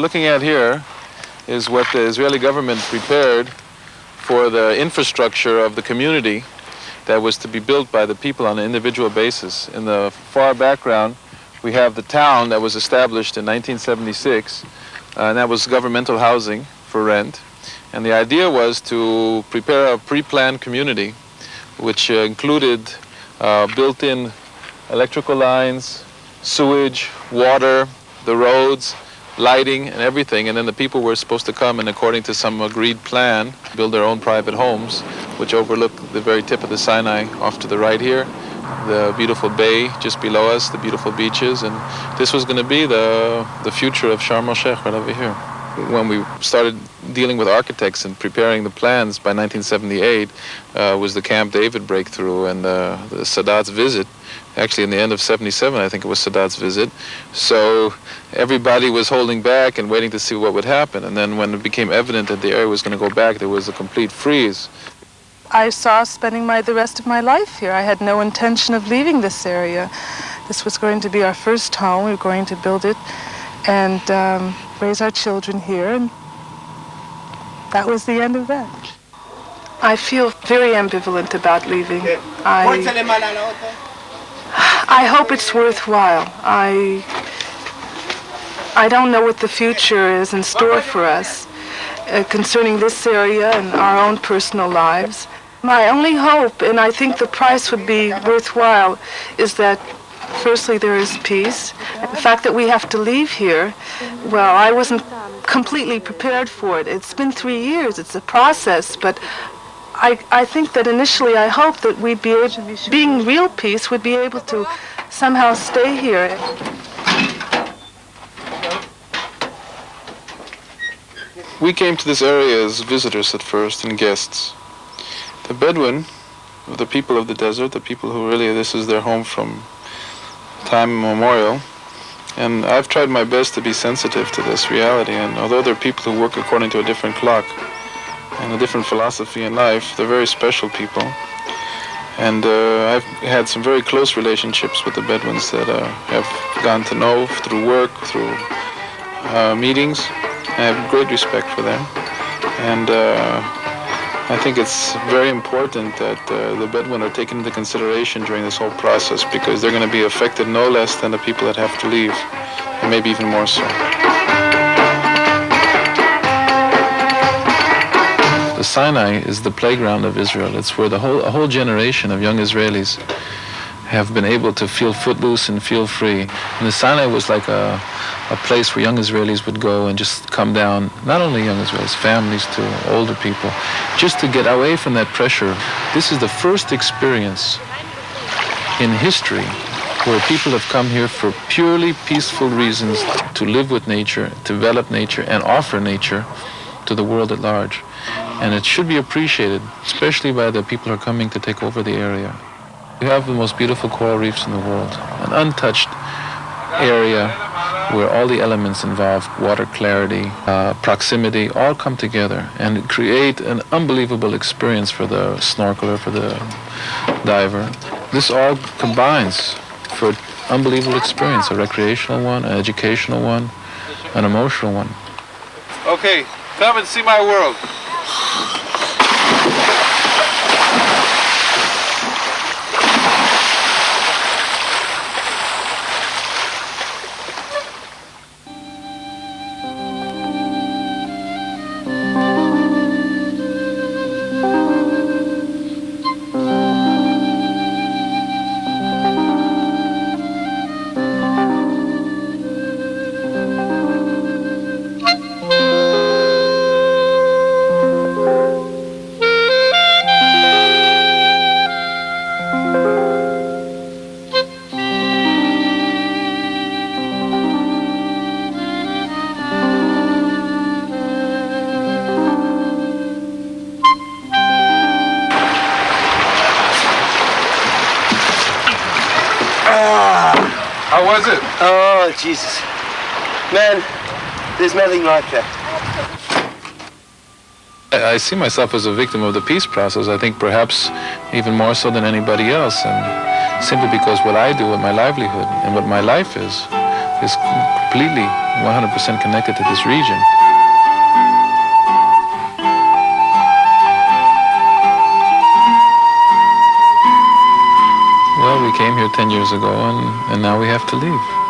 looking at here is what the Israeli government prepared for the infrastructure of the community that was to be built by the people on an individual basis. In the far background, we have the town that was established in 1976, and that was governmental housing for rent. And the idea was to prepare a pre-planned community, which included built-in electrical lines, sewage, water, the roads, lighting, and everything. And then the people were supposed to come and, according to some agreed plan, build their own private homes, which overlook the very tip of the Sinai off to the right here, the beautiful bay just below us, the beautiful beaches. And this was going to be the future of Sharm el-Sheikh right over here. When we started dealing with architects and preparing the plans by 1978 was the Camp David breakthrough and the Sadat's visit. Actually, in the end of 77, I think it was Sadat's visit. So everybody was holding back and waiting to see what would happen. And then when it became evident that the area was going to go back, there was a complete freeze. I saw spending the rest of my life here. I had no intention of leaving this area. This was going to be our first home. We were going to build it and raise our children here. And that was the end of that. I feel very ambivalent about leaving. I hope it's worthwhile. I don't know what the future is in store for us concerning this area and our own personal lives. My only hope, and I think the price would be worthwhile, is that firstly there is peace. The fact that we have to leave here, well, I wasn't completely prepared for it. It's been 3 years, it's a process, but I think that initially I hoped that we'd be able, being real peace, would be able to somehow stay here. We came to this area as visitors at first and guests. The Bedouin, the people of the desert, the people who really, this is their home from time immemorial. And I've tried my best to be sensitive to this reality. And although there are people who work according to a different clock and a different philosophy in life, they're very special people. And I've had some very close relationships with the Bedouins that I've gotten to know through work, through meetings. I have great respect for them. And I think it's very important that the Bedouin are taken into consideration during this whole process, because they're going to be affected no less than the people that have to leave, and maybe even more so. The Sinai is the playground of Israel. It's where a whole generation of young Israelis have been able to feel footloose and feel free. And the Sinai was like a place where young Israelis would go and just come down, not only young Israelis, families too, older people, just to get away from that pressure. This is the first experience in history where people have come here for purely peaceful reasons to live with nature, develop nature, and offer nature to the world at large. And it should be appreciated, especially by the people who are coming to take over the area. We have the most beautiful coral reefs in the world, an untouched area where all the elements involved, water clarity, proximity, all come together and create an unbelievable experience for the snorkeler, for the diver. This all combines for an unbelievable experience, a recreational one, an educational one, an emotional one. Okay, come and see my world. How was it? Oh, Jesus. Man, there's nothing like that. I see myself as a victim of the peace process, I think perhaps even more so than anybody else, and simply because what I do with my livelihood and what my life is is completely 100% connected to this region. Well, we came here 10 years ago, and now we have to leave.